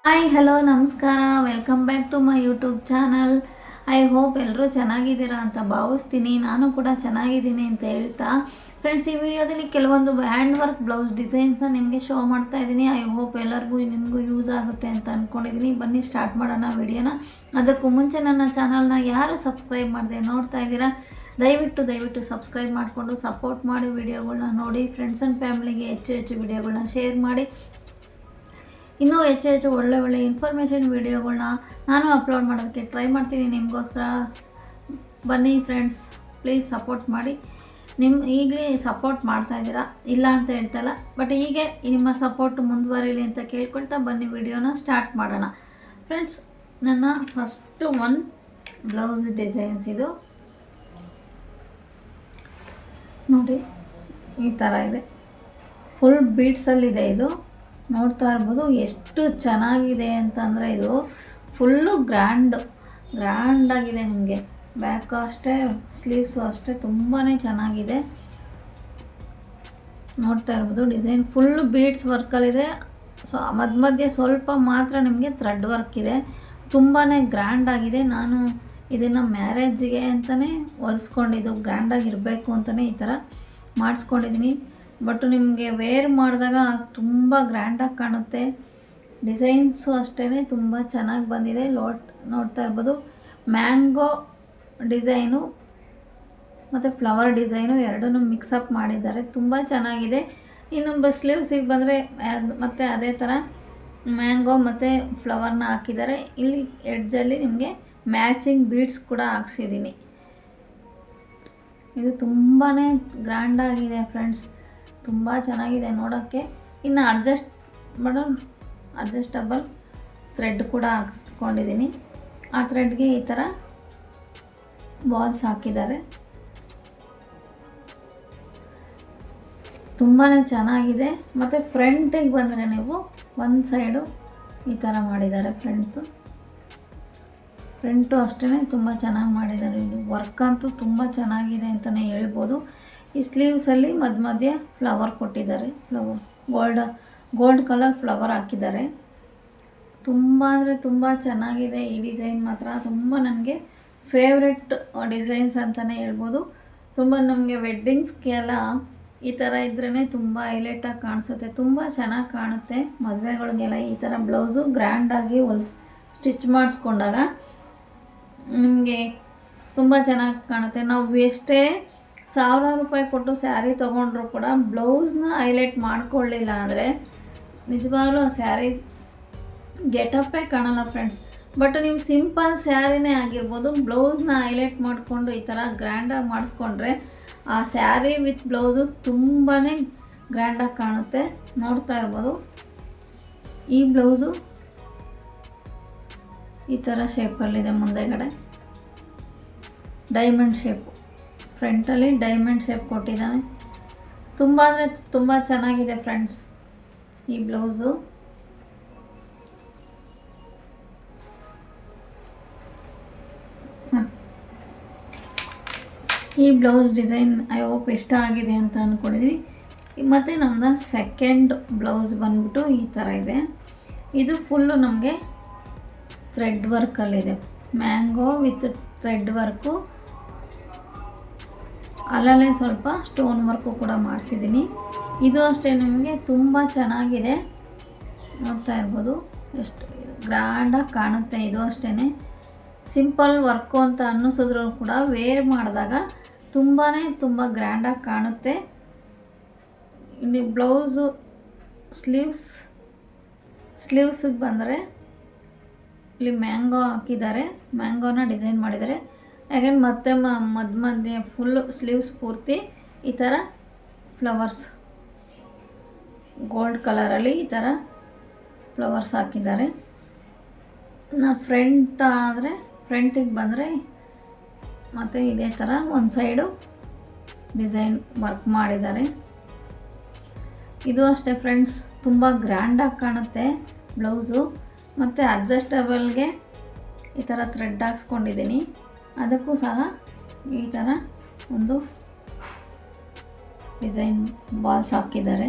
Hi hello ನಮಸ್ಕಾರ, welcome back to my YouTube channel. I hope ಎಲ್ಲರೂ ಚೆನ್ನಾಗಿದ್ದೀರಾ ಅಂತ ಭಾವಿಸ್ತೀನಿ. ನಾನು ಕೂಡ ಚೆನ್ನಾಗಿದ್ದೀನಿ ಅಂತ ಹೇಳ್ತಾ ಫ್ರೆಂಡ್ಸ್, ಈ ವಿಡಿಯೋದಲ್ಲಿ ಕೆಲವೊಂದು ಹ್ಯಾಂಡ್ ವರ್ಕ್ ಬ್ಲೌಸ್ ಡಿಸೈನ್ಸ್ನ ನಿಮಗೆ ಶೋ ಮಾಡ್ತಾ ಇದ್ದೀನಿ. ಐ ಹೋಪ್ ಎಲ್ಲರಿಗೂ ನಿಮಗೂ ಯೂಸ್ ಆಗುತ್ತೆ ಅಂತ ಅಂದ್ಕೊಂಡಿದ್ದೀನಿ. ಬನ್ನಿ ಸ್ಟಾರ್ಟ್ ಮಾಡೋಣ ವಿಡಿಯೋನ. ಅದಕ್ಕೂ ಮುಂಚೆ ನನ್ನ ಚಾನಲ್ನ ಯಾರು ಸಬ್ಸ್ಕ್ರೈಬ್ ಮಾಡದೆ ನೋಡ್ತಾ ಇದ್ದೀರಾ, ದಯವಿಟ್ಟು ಸಬ್ಸ್ಕ್ರೈಬ್ ಮಾಡಿಕೊಂಡು ಸಪೋರ್ಟ್ ಮಾಡಿ ವಿಡಿಯೋಗಳನ್ನ ನೋಡಿ. ಫ್ರೆಂಡ್ಸ್ ಆ್ಯಂಡ್ ಫ್ಯಾಮಿಲಿಗೆ ಹೆಚ್ಚು ವಿಡಿಯೋಗಳನ್ನ ಶೇರ್ ಮಾಡಿ. ಇನ್ನೂ ಹೆಚ್ಚು ಒಳ್ಳೆ ಇನ್ಫಾರ್ಮೇಷನ್ ವೀಡಿಯೋಗಳನ್ನ ನಾನು ಅಪ್ಲೋಡ್ ಮಾಡೋದಕ್ಕೆ ಟ್ರೈ ಮಾಡ್ತೀನಿ ನಿಮಗೋಸ್ಕರ. ಬನ್ನಿ ಫ್ರೆಂಡ್ಸ್, ಪ್ಲೀಸ್ ಸಪೋರ್ಟ್ ಮಾಡಿ. ಈಗಲೇ ಸಪೋರ್ಟ್ ಮಾಡ್ತಾಯಿದ್ದೀರಾ, ಇಲ್ಲ ಅಂತ ಹೇಳ್ತಾಯಿಲ್ಲ, ಬಟ್ ಹೀಗೆ ನಿಮ್ಮ ಸಪೋರ್ಟ್ ಮುಂದುವರಿಲಿ ಅಂತ ಕೇಳ್ಕೊಳ್ತಾ ಬನ್ನಿ ವಿಡಿಯೋನ ಸ್ಟಾರ್ಟ್ ಮಾಡೋಣ. ಫ್ರೆಂಡ್ಸ್, ನನ್ನ ಫಸ್ಟು ಬ್ಲೌಸ್ ಡಿಸೈನ್ಸ್ ಇದು ನೋಡಿ, ಈ ಥರ ಇದೆ. ಫುಲ್ ಬೀಡ್ಸಲ್ಲಿದೆ. ಇದು ನೋಡ್ತಾ ಇರ್ಬೋದು ಎಷ್ಟು ಚೆನ್ನಾಗಿದೆ ಅಂತಂದರೆ, ಇದು ಫುಲ್ಲು ಗ್ರ್ಯಾಂಡಾಗಿದೆ. ನಿಮಗೆ ಬ್ಯಾಕು ಅಷ್ಟೇ, ಸ್ಲೀವ್ಸು ಅಷ್ಟೇ ತುಂಬಾ ಚೆನ್ನಾಗಿದೆ. ನೋಡ್ತಾ ಇರ್ಬೋದು ಡಿಸೈನ್ ಫುಲ್ಲು ಬೀಡ್ಸ್ ವರ್ಕಲ್ಲಿದೆ. ಮಧ್ಯೆ ಸ್ವಲ್ಪ ಮಾತ್ರ ನಿಮಗೆ ಥ್ರೆಡ್ ವರ್ಕ್ ಇದೆ. ತುಂಬಾ ಗ್ರ್ಯಾಂಡಾಗಿದೆ. ನಾನು ಇದನ್ನು ಮ್ಯಾರೇಜಿಗೆ ಅಂತಲೇ ಹೊಲಿಸ್ಕೊಂಡಿದ್ದು, ಗ್ರ್ಯಾಂಡಾಗಿರಬೇಕು ಅಂತಲೇ ಈ ಥರ ಮಾಡಿಸ್ಕೊಂಡಿದ್ದೀನಿ. ಬಟ್ ನಿಮಗೆ ವೇರ್ ಮಾಡಿದಾಗ ತುಂಬ ಗ್ರ್ಯಾಂಡಾಗಿ ಕಾಣುತ್ತೆ. ಡಿಸೈನ್ಸು ಅಷ್ಟೇ ತುಂಬ ಚೆನ್ನಾಗಿ ಬಂದಿದೆ. ನೋಡ್ತಾ ಇರ್ಬೋದು, ಮ್ಯಾಂಗೋ ಡಿಸೈನು ಮತ್ತು ಫ್ಲವರ್ ಡಿಸೈನು ಎರಡನ್ನೂ ಮಿಕ್ಸಪ್ ಮಾಡಿದ್ದಾರೆ. ತುಂಬ ಚೆನ್ನಾಗಿದೆ. ಇನ್ನು ಸ್ಲೀವ್ಸಿಗೆ ಬಂದರೆ ಮತ್ತು ಅದೇ ಥರ ಮ್ಯಾಂಗೋ ಮತ್ತು ಫ್ಲವರ್ನ ಹಾಕಿದ್ದಾರೆ. ಇಲ್ಲಿ ಎಡ್ಜಲ್ಲಿ ನಿಮಗೆ ಮ್ಯಾಚಿಂಗ್ ಬೀಡ್ಸ್ ಕೂಡ ಹಾಕ್ಸಿದ್ದೀನಿ. ಇದು ತುಂಬಾ ಗ್ರ್ಯಾಂಡಾಗಿದೆ ಫ್ರೆಂಡ್ಸ್, ತುಂಬ ಚೆನ್ನಾಗಿದೆ ನೋಡೋಕ್ಕೆ. ಇನ್ನು ಅಡ್ಜಸ್ಟಬಲ್ ಥ್ರೆಡ್ ಕೂಡ ಹಾಕ್ಸ್ಕೊಂಡಿದ್ದೀನಿ. ಆ ಥ್ರೆಡ್ಗೆ ಈ ಥರ ಬಾಲ್ಸ್ ಹಾಕಿದ್ದಾರೆ. ತುಂಬಾ ಚೆನ್ನಾಗಿದೆ. ಮತ್ತು ಫ್ರಂಟಿಗೆ ಬಂದರೆ ನೀವು ಒಂದು ಸೈಡು ಈ ಥರ ಮಾಡಿದ್ದಾರೆ. ಫ್ರಂಟು ಅಷ್ಟೇ ತುಂಬ ಚೆನ್ನಾಗಿ ಮಾಡಿದ್ದಾರೆ. ಇದು ವರ್ಕ್ ಅಂತೂ ತುಂಬ ಚೆನ್ನಾಗಿದೆ ಅಂತಲೇ ಹೇಳ್ಬೋದು. ಈ ಸ್ಲೀವ್ಸಲ್ಲಿ ಮಧ್ಯ ಫ್ಲವರ್ ಕೊಟ್ಟಿದ್ದಾರೆ. ಗೋಲ್ಡ್ ಕಲರ್ ಫ್ಲವರ್ ಹಾಕಿದ್ದಾರೆ. ತುಂಬ ಅಂದರೆ ತುಂಬ ಚೆನ್ನಾಗಿದೆ. ಈ ಡಿಸೈನ್ ಮಾತ್ರ ತುಂಬ ನನಗೆ ಫೇವ್ರೆಟ್ ಡಿಸೈನ್ಸ್ ಅಂತಲೇ ಹೇಳ್ಬೋದು. ತುಂಬ ನಮಗೆ ವೆಡ್ಡಿಂಗ್ಸ್ಗೆಲ್ಲ ಈ ಥರ ಇದ್ರೇ ತುಂಬ ಹೈಲೈಟಾಗಿ ಕಾಣಿಸುತ್ತೆ, ತುಂಬ ಚೆನ್ನಾಗಿ ಕಾಣುತ್ತೆ. ಮದುವೆಗಳಿಗೆಲ್ಲ ಈ ಥರ ಬ್ಲೌಸು ಗ್ರ್ಯಾಂಡಾಗಿ ಸ್ಟಿಚ್ ಮಾಡಿಸ್ಕೊಂಡಾಗ ನಿಮಗೆ ತುಂಬ ಚೆನ್ನಾಗಿ ಕಾಣುತ್ತೆ. ನಾವು ಎಷ್ಟೇ 1000 ರೂಪಾಯಿ ಕೊಟ್ಟು ಸ್ಯಾರಿ ತೊಗೊಂಡ್ರೂ ಕೂಡ ಬ್ಲೌಸ್ನ ಹೈಲೈಟ್ ಮಾಡ್ಕೊಳ್ಳಿಲ್ಲ ಅಂದರೆ ನಿಜವಾಗ್ಲೂ ಆ ಸ್ಯಾರಿ ಗೆಟಪ್ಪೇ ಕಾಣಲ್ಲ ಫ್ರೆಂಡ್ಸ್. ಬಟ್ ನೀವು ಸಿಂಪಲ್ ಸ್ಯಾರಿನೇ ಆಗಿರ್ಬೋದು, ಬ್ಲೌಸ್ನ ಹೈಲೈಟ್ ಮಾಡಿಕೊಂಡು ಈ ಥರ ಗ್ರ್ಯಾಂಡಾಗಿ ಮಾಡಿಸ್ಕೊಂಡ್ರೆ ಆ ಸ್ಯಾರಿ ವಿತ್ ಬ್ಲೌಸು ತುಂಬಾ ಗ್ರ್ಯಾಂಡಾಗಿ ಕಾಣುತ್ತೆ. ನೋಡ್ತಾ ಇರ್ಬೋದು, ಈ ಬ್ಲೌಸು ಈ ಥರ ಶೇಪಲ್ಲಿದೆ. ಮುಂದೆಗಡೆ ಡೈಮಂಡ್ ಶೇಪು, ಫ್ರಂಟಲ್ಲಿ ಡೈಮಂಡ್ ಶೇಪ್ ಕೊಟ್ಟಿದ್ದಾನೆ. ತುಂಬ ಅಂದರೆ ತುಂಬ ಚೆನ್ನಾಗಿದೆ ಫ್ರೆಂಡ್ಸ್ ಈ ಬ್ಲೌಸು. ಈ ಬ್ಲೌಸ್ ಡಿಸೈನ್ ಐ ಹೋಪ್ ಇಷ್ಟ ಆಗಿದೆ ಅಂತ ಅಂದ್ಕೊಂಡಿದ್ವಿ. ಮತ್ತು ನಮ್ಮದು ಸೆಕೆಂಡ್ ಬ್ಲೌಸ್ ಬಂದ್ಬಿಟ್ಟು ಈ ಥರ ಇದೆ. ಇದು ಫುಲ್ಲು ನಮಗೆ ಥ್ರೆಡ್ ವರ್ಕಲ್ಲಿದೆ. ಮ್ಯಾಂಗೋ ವಿತ್ ಥ್ರೆಡ್ ವರ್ಕು, ಅಲ್ಲಲ್ಲೇ ಸ್ವಲ್ಪ ಸ್ಟೋನ್ ವರ್ಕು ಕೂಡ ಮಾಡಿಸಿದ್ದೀನಿ. ಇದು ಅಷ್ಟೇ ನಿಮಗೆ ತುಂಬ ಚೆನ್ನಾಗಿದೆ. ನೋಡ್ತಾ ಇರ್ಬೋದು ಎಷ್ಟು ಗ್ರ್ಯಾಂಡಾಗಿ ಕಾಣುತ್ತೆ. ಇದು ಅಷ್ಟೇ ಸಿಂಪಲ್ ವರ್ಕು ಅಂತ ಅನ್ನಿಸಿದ್ರು ಕೂಡ ವೇರ್ ಮಾಡಿದಾಗ ತುಂಬ ಗ್ರ್ಯಾಂಡಾಗಿ ಕಾಣುತ್ತೆ. ಇನ್ನು ಬ್ಲೌಸು ಸ್ಲೀವ್ಸಿಗೆ ಬಂದರೆ ಇಲ್ಲಿ ಮ್ಯಾಂಗೋ ಹಾಕಿದ್ದಾರೆ, ಮ್ಯಾಂಗೋನ ಡಿಸೈನ್ ಮಾಡಿದ್ದಾರೆ. ಹಾಗೆ ಮತ್ತೆ ಮಧ್ಯೆ ಫುಲ್ಲು ಸ್ಲೀವ್ಸ್ ಪೂರ್ತಿ ಈ ಥರ ಫ್ಲವರ್ಸ್ ಗೋಲ್ಡ್ ಕಲರಲ್ಲಿ ಈ ಥರ ಫ್ಲವರ್ಸ್ ಹಾಕಿದ್ದಾರೆ. ಫ್ರಂಟಿಗೆ ಬಂದರೆ ಮತ್ತು ಇದೇ ಥರ ಒಂದು ಸೈಡು ಡಿಸೈನ್ ವರ್ಕ್ ಮಾಡಿದ್ದಾರೆ. ಇದು ಅಷ್ಟೇ ಫ್ರೆಂಡ್ಸ್, ತುಂಬ ಗ್ರ್ಯಾಂಡಾಗಿ ಕಾಣುತ್ತೆ ಬ್ಲೌಸು. ಮತ್ತು ಅಡ್ಜಸ್ಟಬಲ್ಗೆ ಈ ಥರ ಥ್ರೆಡ್ ಹಾಕ್ಸ್ಕೊಂಡಿದ್ದೀನಿ. ಅದಕ್ಕೂ ಸಹ ಈ ಥರ ಒಂದು ಡಿಸೈನ್ ಬಾಲ್ಸ್ ಹಾಕಿದ್ದಾರೆ.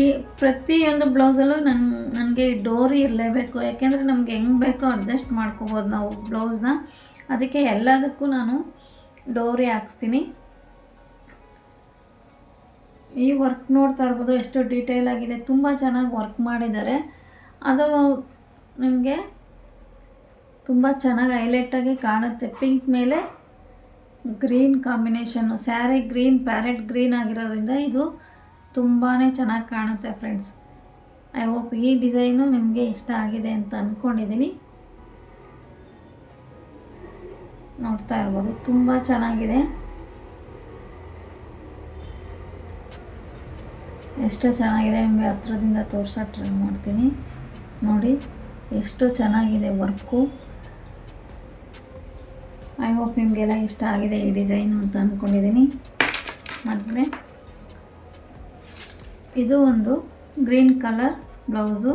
ಈ ಪ್ರತಿಯೊಂದು ಬ್ಲೌಸಲ್ಲೂ ನನಗೆ ಡೋರಿ ಇರಲೇಬೇಕು, ಯಾಕೆಂದರೆ ನಮಗೆ ಹೆಂಗೆ ಬೇಕೋ ಅಡ್ಜಸ್ಟ್ ಮಾಡ್ಕೋಬೋದು ನಾವು ಬ್ಲೌಸ್ನ. ಅದಕ್ಕೆ ಎಲ್ಲದಕ್ಕೂ ನಾನು ಡೋರಿ ಹಾಕ್ಸ್ತೀನಿ. ಈ ವರ್ಕ್ ನೋಡ್ತಾ ಇರ್ಬೋದು ಎಷ್ಟು ಡೀಟೇಲ್ ಆಗಿದೆ, ತುಂಬ ಚೆನ್ನಾಗಿ ವರ್ಕ್ ಮಾಡಿದ್ದಾರೆ. ಅದು ನಿಮಗೆ ತುಂಬ ಚೆನ್ನಾಗಿ ಹೈಲೈಟಾಗಿ ಕಾಣುತ್ತೆ. ಪಿಂಕ್ ಮೇಲೆ green combination, sari green parrot green ಆಗಿರೋದ್ರಿಂದ ಇದು ತುಂಬಾ ಚೆನ್ನಾಗಿ ಕಾಣುತ್ತೆ ಫ್ರೆಂಡ್ಸ್. ಐ ಹೋಪ್ ಈ ಡಿಸೈನು ನಿಮಗೆ ಇಷ್ಟ ಆಗಿದೆ ಅಂತ ಅಂದ್ಕೊಂಡಿದ್ದೀನಿ. ನೋಡ್ತಾ ಇರ್ಬೋದು ತುಂಬ ಚೆನ್ನಾಗಿದೆ. ಎಷ್ಟು ಚೆನ್ನಾಗಿದೆ ನಿಮಗೆ ಹತ್ರದಿಂದ ತೋರ್ಸೋಕ್ಕೆ ಟ್ರೈ ಮಾಡ್ತೀನಿ. ನೋಡಿ ಎಷ್ಟು ಚೆನ್ನಾಗಿದೆ ವರ್ಕು. ಐ ಹೋಪ್ ನಿಮಗೆಲ್ಲ ಇಷ್ಟ ಆಗಿದೆ ಈ ಡಿಸೈನು ಅಂತ ಅಂದ್ಕೊಂಡಿದ್ದೀನಿ. ಮತ್ತು ಇದು ಒಂದು ಗ್ರೀನ್ ಕಲರ್ ಬ್ಲೌಸು.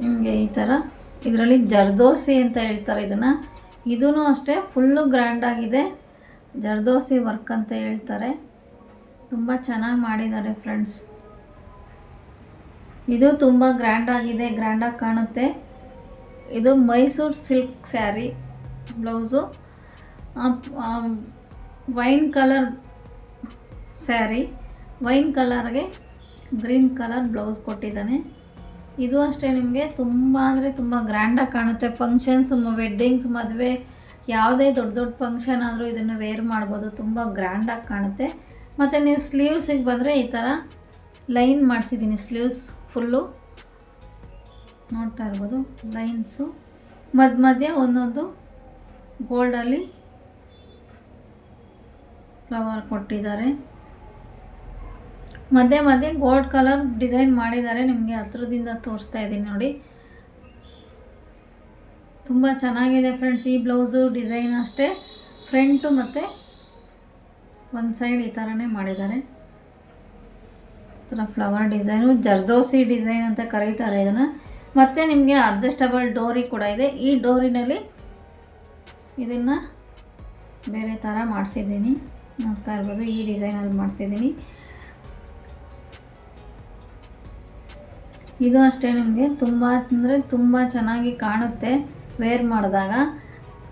ನಿಮಗೆ ಈ ಥರ ಇದರಲ್ಲಿ ಜರ್ದೋಸಿ ಅಂತ ಹೇಳ್ತಾರೆ ಇದನ್ನು. ಇದೂ ಅಷ್ಟೇ ಫುಲ್ಲು ಗ್ರ್ಯಾಂಡಾಗಿದೆ, ಜರ್ದೋಸಿ ವರ್ಕ್ ಅಂತ ಹೇಳ್ತಾರೆ. ತುಂಬ ಚೆನ್ನಾಗಿ ಮಾಡಿದ್ದಾರೆ ಫ್ರೆಂಡ್ಸ್. ಇದು ತುಂಬ ಗ್ರ್ಯಾಂಡಾಗಿದೆ, ಗ್ರ್ಯಾಂಡಾಗಿ ಕಾಣುತ್ತೆ. ಇದು Mysore silk sari blouse, wine colour sari, wine ಕಲರ್ಗೆ ಗ್ರೀನ್ ಕಲರ್ ಬ್ಲೌಸ್ ಕೊಟ್ಟಿದ್ದಾನೆ. ಇದು ಅಷ್ಟೇ ನಿಮಗೆ ತುಂಬ ಅಂದರೆ ತುಂಬ ಗ್ರ್ಯಾಂಡಾಗಿ ಕಾಣುತ್ತೆ. ಫಂಕ್ಷನ್ಸ್, ವೆಡ್ಡಿಂಗ್ಸ್, ಮದುವೆ, ಯಾವುದೇ ದೊಡ್ಡ ದೊಡ್ಡ ಫಂಕ್ಷನ್ ಆದರೂ ಇದನ್ನು ವೇರ್ ಮಾಡ್ಬೋದು, ತುಂಬ ಗ್ರ್ಯಾಂಡಾಗಿ ಕಾಣುತ್ತೆ. ಮತ್ತು ನೀವು ಸ್ಲೀವ್ಸಿಗೆ ಬಂದರೆ ಈ ಥರ ಲೈನ್ ಮಾಡಿಸಿದ್ದೀನಿ. ಸ್ಲೀವ್ಸ್ ಫುಲ್ಲು ನೋಡ್ತಾ ಇರ್ಬೋದು ಲೈನ್ಸು, ಮಧ್ಯೆ ಒಂದೊಂದು ಗೋಲ್ಡಲ್ಲಿ ಫ್ಲವರ್ ಕೊಟ್ಟಿದ್ದಾರೆ. ಮಧ್ಯೆ ಗೋಲ್ಡ್ ಕಲರ್ ಡಿಸೈನ್ ಮಾಡಿದ್ದಾರೆ. ನಿಮಗೆ ಹತ್ರದಿಂದ ತೋರಿಸ್ತಾ ಇದ್ದೀನಿ ನೋಡಿ, ತುಂಬ ಚೆನ್ನಾಗಿದೆ ಫ್ರೆಂಡ್ಸ್. ಈ ಬ್ಲೌಸು ಡಿಸೈನ್ ಅಷ್ಟೇ, ಫ್ರಂಟು ಮತ್ತು ಒಂದು ಸೈಡ್ ಈ ಥರನೇ ಮಾಡಿದ್ದಾರೆ. ಈ ಥರ ಫ್ಲವರ್ ಡಿಸೈನು, ಜರ್ದೋಸಿ ಡಿಸೈನ್ ಅಂತ ಕರೀತಾರೆ ಇದನ್ನು. ಮತ್ತು ನಿಮಗೆ ಅಡ್ಜಸ್ಟಬಲ್ ಡೋರಿ ಕೂಡ ಇದೆ. ಈ ಡೋರಿನಲ್ಲಿ ಇದನ್ನು ಬೇರೆ ಥರ ಮಾಡಿಸಿದ್ದೀನಿ, ನೋಡ್ತಾ ಇರ್ಬೋದು. ಈ ಡಿಸೈನಲ್ಲಿ ಮಾಡಿಸಿದ್ದೀನಿ. ಇದು ಅಷ್ಟೇ ನಿಮಗೆ ತುಂಬ ಅಂದರೆ ತುಂಬ ಚೆನ್ನಾಗಿ ಕಾಣುತ್ತೆ ವೇರ್ ಮಾಡಿದಾಗ.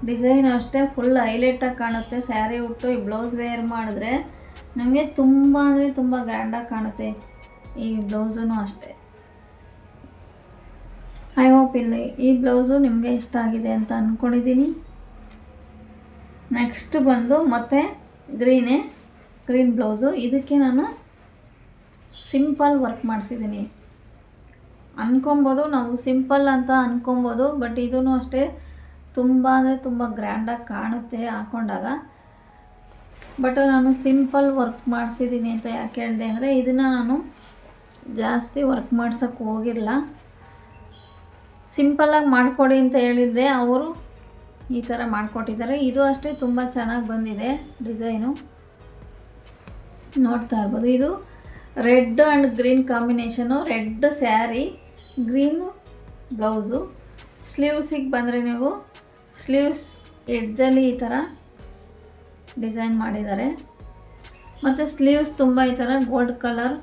ಡಿಸೈನ್ ಅಷ್ಟೇ ಫುಲ್ ಹೈಲೈಟಾಗಿ ಕಾಣುತ್ತೆ. ಸ್ಯಾರಿ ಉಟ್ಟು ಈ ಬ್ಲೌಸ್ ವೇರ್ ಮಾಡಿದ್ರೆ ನಮಗೆ ತುಂಬ ಅಂದರೆ ತುಂಬ ಗ್ರ್ಯಾಂಡಾಗಿ ಕಾಣುತ್ತೆ. ಈ ಬ್ಲೌಸೂ ಅಷ್ಟೇ. ಐ ಹೋಪ್ ಇಲ್ಲಿ ಈ ಬ್ಲೌಸು ನಿಮಗೆ ಇಷ್ಟ ಆಗಿದೆ ಅಂತ ಅಂದ್ಕೊಂಡಿದ್ದೀನಿ. ನೆಕ್ಸ್ಟ್ ಬಂದು ಮತ್ತೆ ಗ್ರೀನ್ ಬ್ಲೌಸು. ಇದಕ್ಕೆ ನಾನು ಸಿಂಪಲ್ ವರ್ಕ್ ಮಾಡಿಸಿದ್ದೀನಿ. ಅಂದ್ಕೊಬೋದು ನಾವು ಸಿಂಪಲ್ ಅಂತ ಅಂದ್ಕೊಬೋದು, ಬಟ್ ಇದೂ ಅಷ್ಟೇ ತುಂಬ ಅಂದರೆ ತುಂಬ ಗ್ರ್ಯಾಂಡಾಗಿ ಕಾಣುತ್ತೆ ಹಾಕ್ಕೊಂಡಾಗ. ಬಟ್ ನಾನು ಸಿಂಪಲ್ ವರ್ಕ್ ಮಾಡಿಸಿದ್ದೀನಿ ಅಂತ ಯಾಕೆ ಹೇಳಿದೆ ಅಂದರೆ, ಇದನ್ನು ನಾನು ಜಾಸ್ತಿ ವರ್ಕ್ ಮಾಡ್ಸೋಕ್ಕೆ ಹೋಗಿಲ್ಲ. ಸಿಂಪಲ್ಲಾಗಿ ಮಾಡಿಕೊಡಿ ಅಂತ ಹೇಳಿದ್ದೆ, ಅವರು ಈ ಥರ ಮಾಡಿಕೊಟ್ಟಿದ್ದಾರೆ. ಇದು ಅಷ್ಟೇ ತುಂಬ ಚೆನ್ನಾಗಿ ಬಂದಿದೆ ಡಿಸೈನು, ನೋಡ್ತಾ ಇರ್ಬೋದು. ಇದು red and green combination, red sari, green blouse. ಸ್ಲೀವ್ಸಿಗೆ ಬಂದರೆ ನೀವು ಸ್ಲೀವ್ಸ್ ಎಡ್ಜಲ್ಲಿ ಈ ಥರ ಡಿಸೈನ್ ಮಾಡಿದ್ದಾರೆ. ಮತ್ತು ಸ್ಲೀವ್ಸ್ ತುಂಬ ಈ ಥರ ಗೋಲ್ಡ್ ಕಲರ್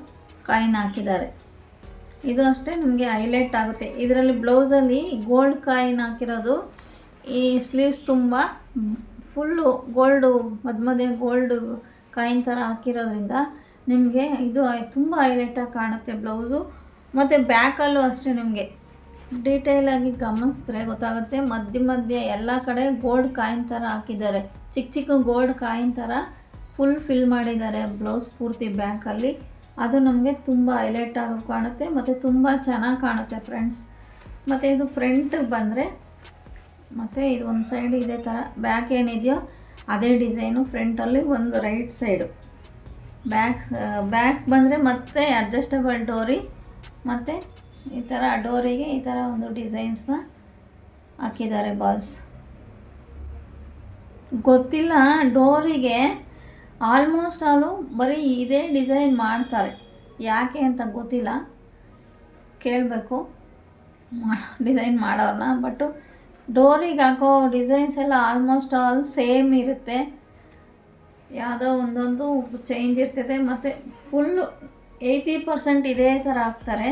ಕಾಯಿನ್ ಹಾಕಿದ್ದಾರೆ. ಇದು ಅಷ್ಟೇ ನಿಮಗೆ ಹೈಲೈಟ್ ಆಗುತ್ತೆ. ಇದರಲ್ಲಿ ಬ್ಲೌಸಲ್ಲಿ ಗೋಲ್ಡ್ ಕಾಯಿನ್ ಹಾಕಿರೋದು, ಈ ಸ್ಲೀವ್ಸ್ ತುಂಬ ಫುಲ್ಲು ಗೋಲ್ಡು, ಮಧ್ಯೆ ಗೋಲ್ಡ್ ಕಾಯಿನ್ ಥರ ಹಾಕಿರೋದ್ರಿಂದ ನಿಮಗೆ ಇದು ತುಂಬ ಹೈಲೈಟಾಗಿ ಕಾಣುತ್ತೆ ಬ್ಲೌಸು. ಮತ್ತು ಬ್ಯಾಕಲ್ಲೂ ಅಷ್ಟೇ ನಿಮಗೆ ಡೀಟೇಲಾಗಿ ಗಮನಿಸಿದ್ರೆ ಗೊತ್ತಾಗುತ್ತೆ. ಮಧ್ಯೆ ಎಲ್ಲ ಕಡೆ ಗೋಲ್ಡ್ ಕಾಯಿನ್ ಥರ ಹಾಕಿದ್ದಾರೆ, ಚಿಕ್ಕ ಗೋಲ್ಡ್ ಕಾಯಿನ್ ಥರ ಫುಲ್ ಫಿಲ್ ಮಾಡಿದ್ದಾರೆ ಬ್ಲೌಸ್ ಪೂರ್ತಿ ಬ್ಯಾಕಲ್ಲಿ. ಅದು ನಮಗೆ ತುಂಬ ಹೈಲೈಟಾಗಿ ಕಾಣುತ್ತೆ ಮತ್ತು ತುಂಬ ಚೆನ್ನಾಗಿ ಕಾಣುತ್ತೆ ಫ್ರೆಂಡ್ಸ್. ಮತ್ತು ಇದು ಫ್ರಂಟಿಗೆ ಬಂದರೆ, ಮತ್ತು ಇದು ಒಂದು ಸೈಡ್ ಇದೇ ಥರ ಬ್ಯಾಕ್ ಏನಿದೆಯೋ ಅದೇ ಡಿಸೈನು. ಫ್ರಂಟಲ್ಲಿ ಒಂದು ರೈಟ್ ಸೈಡು ಬ್ಯಾಕ್ ಬಂದರೆ ಮತ್ತೆ ಅಡ್ಜಸ್ಟಬಲ್ ಡೋರಿ, ಮತ್ತು ಈ ಥರ ಡೋರಿಗೆ ಈ ಥರ ಒಂದು ಡಿಸೈನ್ಸ್ನ ಹಾಕಿದ್ದಾರೆ ಬಾಲ್ಸ್. ಗೊತ್ತಿಲ್ಲ, ಡೋರಿಗೆ ಆಲ್ಮೋಸ್ಟ್ ಆಲು ಬರೀ ಇದೇ ಡಿಸೈನ್ ಮಾಡ್ತಾರೆ, ಯಾಕೆ ಅಂತ ಗೊತ್ತಿಲ್ಲ, ಕೇಳಬೇಕು ಡಿಸೈನ್ ಮಾಡೋರನ್ನ. ಬಟ್ಟು ಡೋರಿಗೆ ಹಾಕೋ ಡಿಸೈನ್ಸ್ ಎಲ್ಲ ಆಲ್ಮೋಸ್ಟ್ ಆಲ್ ಸೇಮ್ ಇರುತ್ತೆ. ಯಾವುದೋ ಒಂದೊಂದು ಚೇಂಜ್ ಇರ್ತದೆ, ಮತ್ತು ಫುಲ್ಲು 80% ಇದೇ ಥರ ಹಾಕ್ತಾರೆ.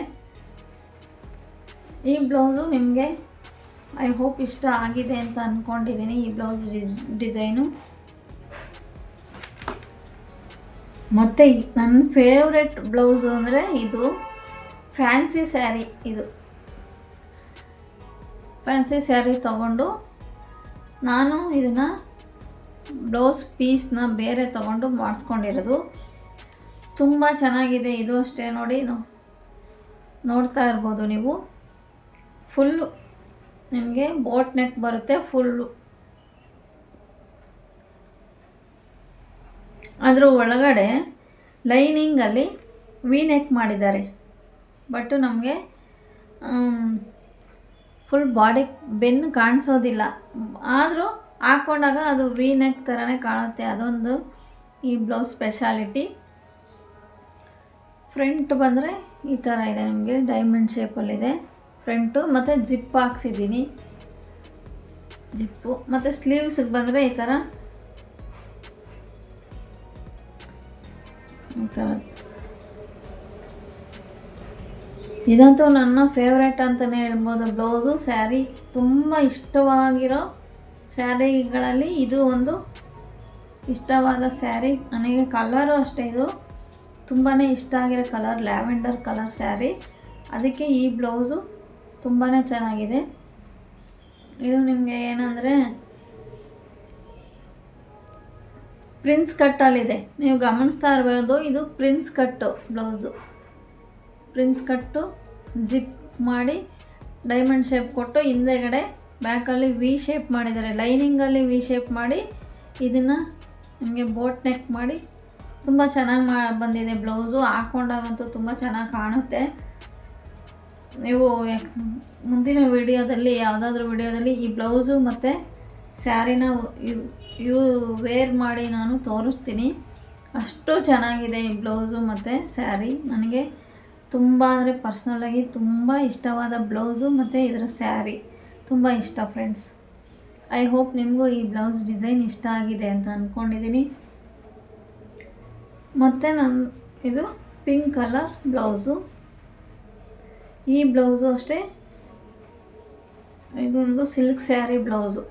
ಈ ಬ್ಲೌಸು ನಿಮಗೆ ಐ ಹೋಪ್ ಇಷ್ಟ ಆಗಿದೆ ಅಂತ ಅಂದ್ಕೊಂಡಿದ್ದೀನಿ. ಈ ಬ್ಲೌಸ್ ಡಿಸೈನು ಮತ್ತು ನನ್ನ ಫೇವ್ರೆಟ್ ಬ್ಲೌಸು ಅಂದರೆ ಇದು ಫ್ಯಾನ್ಸಿ ಸ್ಯಾರಿ. ಇದು ಫ್ಯಾನ್ಸಿ ಸ್ಯಾರಿ ತೊಗೊಂಡು ನಾನು ಇದನ್ನು ಬ್ಲೌಸ್ ಪೀಸ್ನ ಬೇರೆ ತೊಗೊಂಡು ಮಾಡಿಸ್ಕೊಂಡಿರೋದು. ತುಂಬ ಚೆನ್ನಾಗಿದೆ. ಇದು ಅಷ್ಟೇ ನೋಡಿ, ನೋಡ್ತಾ ಇರ್ಬೋದು ನೀವು. ಫುಲ್ಲು ನಿಮಗೆ ಬೋಟ್ ನೆಕ್ ಬರುತ್ತೆ ಫುಲ್ಲು. ಅದರ ಒಳಗಡೆ ಲೈನಿಂಗಲ್ಲಿ ವಿ ನೆಕ್ ಮಾಡಿದ್ದಾರೆ. ಬಟ್ ನಮಗೆ ಫುಲ್ ಬಾಡಿ ಬೆನ್ನು ಕಾಣಿಸೋದಿಲ್ಲ, ಆದರೂ ಹಾಕ್ಕೊಂಡಾಗ ಅದು ವಿ ನೆಕ್ ಥರನೇ ಕಾಣುತ್ತೆ. ಅದೊಂದು ಈ ಬ್ಲೌಸ್ ಸ್ಪೆಷಾಲಿಟಿ. ಫ್ರಂಟ್ ಬಂದರೆ ಈ ಥರ ಇದೆ, ನಿಮಗೆ ಡೈಮಂಡ್ ಶೇಪಲ್ಲಿದೆ ಫ್ರಂಟು. ಮತ್ತು ಜಿಪ್ ಹಾಕ್ಸಿದ್ದೀನಿ, ಜಿಪ್ಪು. ಮತ್ತು ಸ್ಲೀವ್ಸಿಗೆ ಬಂದರೆ ಈ ಥರ ಇದಂತೂ ನನ್ನ ಫೇವ್ರೇಟ್ ಅಂತಲೇ ಹೇಳ್ಬೋದು ಬ್ಲೌಸು. ಸ್ಯಾರಿ ತುಂಬ ಇಷ್ಟವಾಗಿರೋ ಸ್ಯಾರಿಗಳಲ್ಲಿ ಇದು ಒಂದು ಇಷ್ಟವಾದ ಸ್ಯಾರಿ ನನಗೆ. ಕಲರು ಅಷ್ಟೇ, ಇದು ತುಂಬಾ ಇಷ್ಟ ಆಗಿರೋ ಕಲರ್, ಲ್ಯಾವೆಂಡರ್ ಕಲರ್ ಸ್ಯಾರಿ. ಅದಕ್ಕೆ ಈ ಬ್ಲೌಸು ತುಂಬಾ ಚೆನ್ನಾಗಿದೆ. ಇದು ನಿಮಗೆ ಏನಂದರೆ ಪ್ರಿನ್ಸ್ ಕಟ್ಟಲ್ಲಿದೆ, ನೀವು ಗಮನಿಸ್ತಾ ಇರ್ಬೋದು. ಇದು ಪ್ರಿನ್ಸ್ ಕಟ್ಟು ಬ್ಲೌಸು. ಪ್ರಿನ್ಸ್ ಕಟ್ಟು ಜಿಪ್ ಮಾಡಿ ಡೈಮಂಡ್ ಶೇಪ್ ಕೊಟ್ಟು ಹಿಂದೆಗಡೆ ಬ್ಯಾಕಲ್ಲಿ ವಿ ಶೇಪ್ ಮಾಡಿದ್ದಾರೆ. ಲೈನಿಂಗಲ್ಲಿ ವಿ ಶೇಪ್ ಮಾಡಿ ಇದನ್ನು ನಿಮಗೆ ಬೋಟ್ ನೆಕ್ ಮಾಡಿ ತುಂಬ ಚೆನ್ನಾಗಿ ಬಂದಿದೆ ಬ್ಲೌಸು. ಹಾಕ್ಕೊಂಡಾಗಂತೂ ತುಂಬ ಚೆನ್ನಾಗಿ ಕಾಣುತ್ತೆ. ನೀವು ಮುಂದಿನ ವಿಡಿಯೋದಲ್ಲಿ, ಯಾವುದಾದ್ರೂ ವಿಡಿಯೋದಲ್ಲಿ ಈ ಬ್ಲೌಸು ಮತ್ತು ಸ್ಯಾರಿನ ವೇರ್ ಮಾಡಿ ನಾನು ತೋರಿಸ್ತೀನಿ. ಅಷ್ಟು ಚೆನ್ನಾಗಿದೆ ಈ ಬ್ಲೌಸು ಮತ್ತು ಸ್ಯಾರಿ. ನನಗೆ ತುಂಬ ಅಂದರೆ ಪರ್ಸ್ನಲಾಗಿ ತುಂಬ ಇಷ್ಟವಾದ ಬ್ಲೌಸು ಮತ್ತು ಇದರ ಸ್ಯಾರಿ ತುಂಬ ಇಷ್ಟ ಫ್ರೆಂಡ್ಸ್. ಐ ಹೋಪ್ ನಿಮಗೂ ಈ ಬ್ಲೌಸ್ ಡಿಸೈನ್ ಇಷ್ಟ ಆಗಿದೆ ಅಂತ ಅಂದ್ಕೊಂಡಿದ್ದೀನಿ. ಮತ್ತು ಇದು ಪಿಂಕ್ ಕಲರ್ ಬ್ಲೌಸು. ಈ ಬ್ಲೌಸು ಅಷ್ಟೇ, ಇದೊಂದು ಸಿಲ್ಕ್ ಸ್ಯಾರಿ ಬ್ಲೌಸು.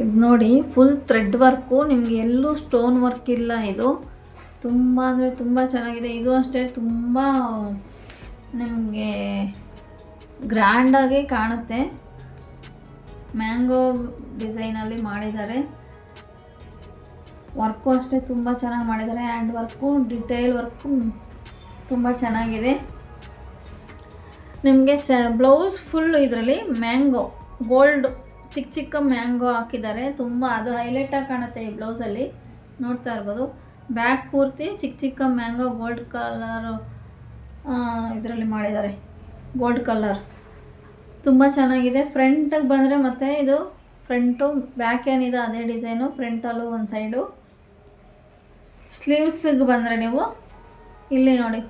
ಇದು ನೋಡಿ ಫುಲ್ ಥ್ರೆಡ್ ವರ್ಕು, ನಿಮಗೆ ಎಲ್ಲೂ ಸ್ಟೋನ್ ವರ್ಕ್ ಇಲ್ಲ. ಇದು ತುಂಬ ಅಂದರೆ ತುಂಬ ಚೆನ್ನಾಗಿದೆ. ಇದು ಅಷ್ಟೇ ತುಂಬ ನಿಮಗೆ ಗ್ರ್ಯಾಂಡಾಗಿ ಕಾಣುತ್ತೆ. ಮ್ಯಾಂಗೋ ಡಿಸೈನಲ್ಲಿ ಮಾಡಿದ್ದಾರೆ. ವರ್ಕು ಅಷ್ಟೇ ತುಂಬ ಚೆನ್ನಾಗಿ ಮಾಡಿದ್ದಾರೆ. ಹ್ಯಾಂಡ್ ವರ್ಕು, ಡಿಟೇಲ್ ವರ್ಕು ತುಂಬ ಚೆನ್ನಾಗಿದೆ. ನಿಮಗೆ ಬ್ಲೌಸ್ ಫುಲ್ ಇದರಲ್ಲಿ ಮ್ಯಾಂಗೋ ಗೋಲ್ಡ್ ಚಿಕ್ಕ ಚಿಕ್ಕ ಮ್ಯಾಂಗೋ ಹಾಕಿದ್ದಾರೆ. ತುಂಬ ಅದು ಹೈಲೈಟಾಗಿ ಕಾಣುತ್ತೆ ಈ ಬ್ಲೌಸಲ್ಲಿ, ನೋಡ್ತಾ ಇರ್ಬೋದು. ಬ್ಯಾಕ್ ಪೂರ್ತಿ ಚಿಕ್ಕ ಚಿಕ್ಕ ಮ್ಯಾಂಗೋ ಗೋಲ್ಡ್ ಕಲರು ಇದರಲ್ಲಿ ಮಾಡಿದ್ದಾರೆ, ಗೋಲ್ಡ್ ಕಲರ್ ತುಂಬ ಚೆನ್ನಾಗಿದೆ. ಫ್ರಂಟಿಗೆ ಬಂದರೆ ಮತ್ತು ಇದು ಫ್ರಂಟು ಬ್ಯಾಕ್ ಏನಿದೆ ಅದೇ ಡಿಸೈನು, ಫ್ರಂಟಲ್ಲೂ ಒಂದು ಸೈಡು. ಸ್ಲೀವ್ಸಿಗೆ ಬಂದರೆ ನೀವು ಇಲ್ಲಿ ನೋಡಿ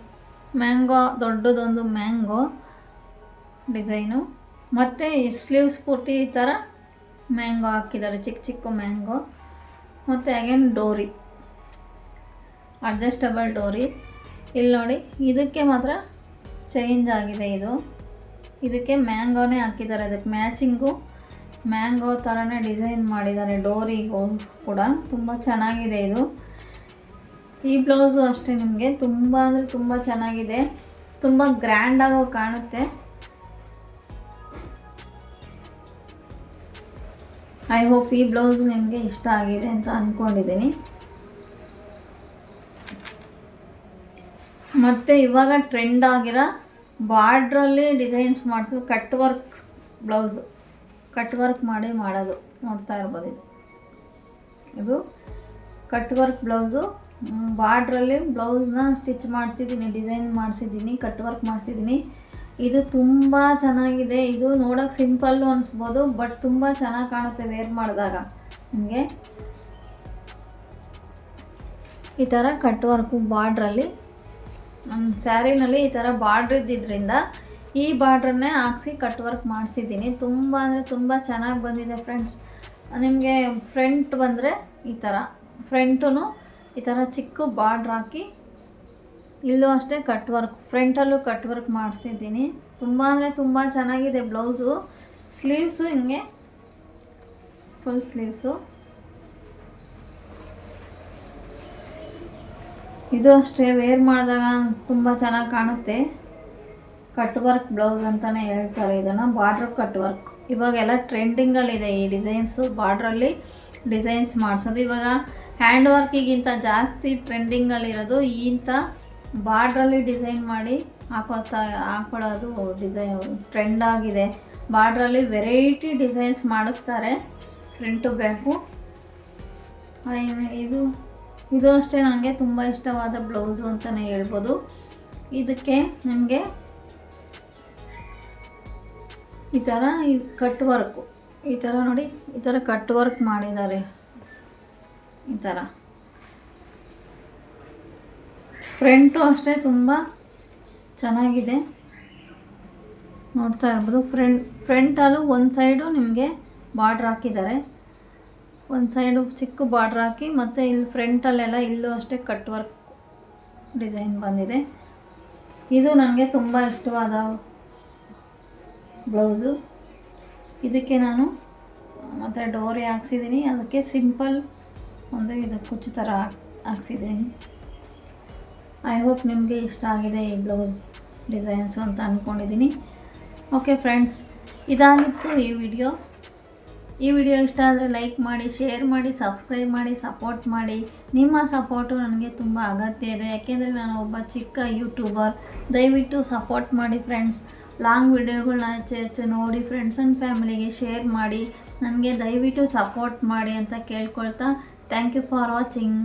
ಮ್ಯಾಂಗೋ, ದೊಡ್ಡದೊಂದು ಮ್ಯಾಂಗೋ ಡಿಸೈನು. ಮತ್ತು ಸ್ಲೀವ್ಸ್ ಪೂರ್ತಿ ಈ ಥರ ಮ್ಯಾಂಗೋ ಹಾಕಿದ್ದಾರೆ, ಚಿಕ್ಕ ಚಿಕ್ಕ ಮ್ಯಾಂಗೋ. ಮತ್ತು ಅಗೇನ್ ಡೋರಿ, ಅಡ್ಜಸ್ಟಬಲ್ ಡೋರಿ. ಇಲ್ಲಿ ನೋಡಿ ಇದಕ್ಕೆ ಮಾತ್ರ ಚೇಂಜ್ ಆಗಿದೆ. ಇದಕ್ಕೆ ಮ್ಯಾಂಗೋನೇ ಹಾಕಿದ್ದಾರೆ, ಅದಕ್ಕೆ ಮ್ಯಾಚಿಂಗು ಮ್ಯಾಂಗೋ ಥರನೇ ಡಿಸೈನ್ ಮಾಡಿದ್ದಾರೆ ಡೋರಿಗೂ ಕೂಡ. ತುಂಬ ಚೆನ್ನಾಗಿದೆ ಇದು. ಈ ಬ್ಲೌಸು ಅಷ್ಟೇ ನಿಮಗೆ ತುಂಬ ಅಂದರೆ ತುಂಬ ಚೆನ್ನಾಗಿದೆ, ತುಂಬ ಗ್ರ್ಯಾಂಡಾಗಿ ಕಾಣುತ್ತೆ. ಐ ಹೋಪ್ ಈ ಬ್ಲೌಸು ನಿಮಗೆ ಇಷ್ಟ ಆಗಿದೆ ಅಂತ ಅಂದ್ಕೊಂಡಿದ್ದೀನಿ. ಮತ್ತು ಇವಾಗ ಟ್ರೆಂಡ್ ಆಗಿರೋ ಬಾರ್ಡ್ರಲ್ಲಿ ಡಿಸೈನ್ಸ್ ಮಾಡಿಸೋದು, cut work blouse, cut work ಮಾಡಿ ಮಾಡೋದು ನೋಡ್ತಾ ಇರ್ಬೋದು. ಇದು ಕಟ್ ವರ್ಕ್ ಬ್ಲೌಸು. ಬಾರ್ಡ್ರಲ್ಲಿ ಬ್ಲೌಸ್ನ ಸ್ಟಿಚ್ ಮಾಡಿಸಿದ್ದೀನಿ, ಡಿಸೈನ್ ಮಾಡಿಸಿದ್ದೀನಿ, ಕಟ್ ವರ್ಕ್ ಮಾಡಿಸಿದ್ದೀನಿ. ಇದು ತುಂಬ ಚೆನ್ನಾಗಿದೆ. ಇದು ನೋಡೋಕ್ಕೆ ಸಿಂಪಲ್ಲು ಅನಿಸ್ಬೋದು, ಬಟ್ ತುಂಬ ಚೆನ್ನಾಗಿ ಕಾಣುತ್ತೆ ವೇರ್ ಮಾಡಿದಾಗ. ನಿಮಗೆ ಈ ಥರ ಕಟ್ ವರ್ಕು ಬಾರ್ಡ್ರಲ್ಲಿ, ನಮ್ಮ ಸ್ಯಾರಿನಲ್ಲಿ ಈ ಥರ ಬಾರ್ಡ್ರ್ ಇದ್ದಿದ್ದರಿಂದ ಈ ಬಾರ್ಡ್ರನ್ನೇ ಹಾಕ್ಸಿ ಕಟ್ ವರ್ಕ್ ಮಾಡಿಸಿದ್ದೀನಿ. ತುಂಬ ಅಂದರೆ ತುಂಬ ಚೆನ್ನಾಗಿ ಬಂದಿದೆ ಫ್ರೆಂಡ್ಸ್. ನಿಮಗೆ ಫ್ರಂಟ್ ಬಂದರೆ ಈ ಥರ ಫ್ರಂಟೂ ಈ ಥರ ಚಿಕ್ಕ ಬಾರ್ಡ್ರ್ ಹಾಕಿ ಇಲ್ಲೂ ಅಷ್ಟೇ ಕಟ್ ವರ್ಕ್, ಫ್ರಂಟಲ್ಲೂ ಕಟ್ ವರ್ಕ್ ಮಾಡಿಸಿದ್ದೀನಿ. ತುಂಬ ಅಂದರೆ ತುಂಬ ಚೆನ್ನಾಗಿದೆ ಬ್ಲೌಸು. ಸ್ಲೀವ್ಸು ಹಿಂಗೆ ಫುಲ್ ಸ್ಲೀವ್ಸು. ಇದು ಅಷ್ಟೇ ವೇರ್ ಮಾಡಿದಾಗ ತುಂಬ ಚೆನ್ನಾಗಿ ಕಾಣುತ್ತೆ. ಕಟ್ ವರ್ಕ್ ಬ್ಲೌಸ್ ಅಂತಲೇ ಹೇಳ್ತಾರೆ ಇದನ್ನು, ಬಾರ್ಡ್ರ್ ಕಟ್ ವರ್ಕ್. ಇವಾಗೆಲ್ಲ ಟ್ರೆಂಡಿಂಗಲ್ಲಿದೆ ಈ ಡಿಸೈನ್ಸು, ಬಾರ್ಡ್ರಲ್ಲಿ ಡಿಸೈನ್ಸ್ ಮಾಡಿಸೋದು. ಇವಾಗ ಹ್ಯಾಂಡ್ ವರ್ಕಿಗಿಂತ ಜಾಸ್ತಿ ಟ್ರೆಂಡಿಂಗಲ್ಲಿರೋದು ಇಂಥ ಬಾರ್ಡ್ರಲ್ಲಿ ಡಿಸೈನ್ ಮಾಡಿ ಹಾಕೊಳ್ಳೋದು ಟ್ರೆಂಡ್ ಆಗಿದೆ. ಬಾರ್ಡ್ರಲ್ಲಿ ವೆರೈಟಿ ಡಿಸೈನ್ಸ್ ಮಾಡಿಸ್ತಾರೆ ಫ್ರಂಟು ಬ್ಯಾಕು. ಇದು ಅಷ್ಟೇ ನನಗೆ ತುಂಬ ಇಷ್ಟವಾದ ಬ್ಲೌಸು ಅಂತಲೇ ಹೇಳ್ಬೋದು. ಇದಕ್ಕೆ ನಿಮಗೆ ಈ ಥರ ಕಟ್ ವರ್ಕು, ಈ ಥರ ನೋಡಿ, ಈ ಥರ ಕಟ್ ವರ್ಕ್ ಮಾಡಿದ್ದಾರೆ. ಈ ಥರ ಫ್ರಂಟು ಅಷ್ಟೇ ತುಂಬ ಚೆನ್ನಾಗಿದೆ, ನೋಡ್ತಾ ಇರ್ಬೋದು. ಫ್ರಂಟಲ್ಲೂ ಒಂದು ಸೈಡು ನಿಮಗೆ ಬಾರ್ಡ್ರ್ ಹಾಕಿದ್ದಾರೆ, ಒಂದು ಸೈಡು ಚಿಕ್ಕ ಬಾರ್ಡ್ರ್ ಹಾಕಿ, ಮತ್ತು ಇಲ್ಲಿ ಫ್ರಂಟಲ್ಲೆಲ್ಲ ಇಲ್ಲೂ ಅಷ್ಟೇ ಕಟ್ ವರ್ಕ್ ಡಿಸೈನ್ ಬಂದಿದೆ. ಇದು ನನಗೆ ತುಂಬ ಇಷ್ಟವಾದ ಬ್ಲೌಸು. ಇದಕ್ಕೆ ನಾನು ಮತ್ತು ಡೋರಿ ಹಾಕ್ಸಿದ್ದೀನಿ, ಅದಕ್ಕೆ ಸಿಂಪಲ್ ಒಂದು ಇದು ಕುಚ್ಚು ಥರ ಹಾಕ್ಸಿದ್ದೀನಿ. ಐ ಹೋಪ್ ನಿಮಗೆ ಇಷ್ಟ ಆಗಿದೆ ಈ ಬ್ಲೌಸ್ ಡಿಸೈನ್ಸು ಅಂತ ಅಂದ್ಕೊಂಡಿದ್ದೀನಿ. ಓಕೆ ಫ್ರೆಂಡ್ಸ್, ಇದಾಗಿತ್ತು ಈ ವಿಡಿಯೋ ಇಷ್ಟ ಆದರೆ ಲೈಕ್ ಮಾಡಿ, ಶೇರ್ ಮಾಡಿ, ಸಬ್ಸ್ಕ್ರೈಬ್ ಮಾಡಿ, ಸಪೋರ್ಟ್ ಮಾಡಿ. ನಿಮ್ಮ ಸಪೋರ್ಟು ನನಗೆ ತುಂಬ ಅಗತ್ಯ ಇದೆ, ಯಾಕೆಂದರೆ ನಾನು ಒಬ್ಬ ಚಿಕ್ಕ ಯೂಟ್ಯೂಬರ್. ದಯವಿಟ್ಟು ಸಪೋರ್ಟ್ ಮಾಡಿ ಫ್ರೆಂಡ್ಸ್. ಲಾಂಗ್ ವಿಡಿಯೋಗಳನ್ನ ಹೆಚ್ಚು ನೋಡಿ ಫ್ರೆಂಡ್ಸ್ ಆ್ಯಂಡ್ ಫ್ಯಾಮಿಲಿಗೆ ಶೇರ್ ಮಾಡಿ. ನನಗೆ ದಯವಿಟ್ಟು ಸಪೋರ್ಟ್ ಮಾಡಿ ಅಂತ ಕೇಳ್ಕೊಳ್ತಾ, ಥ್ಯಾಂಕ್ ಯು ಫಾರ್ ವಾಚಿಂಗ್.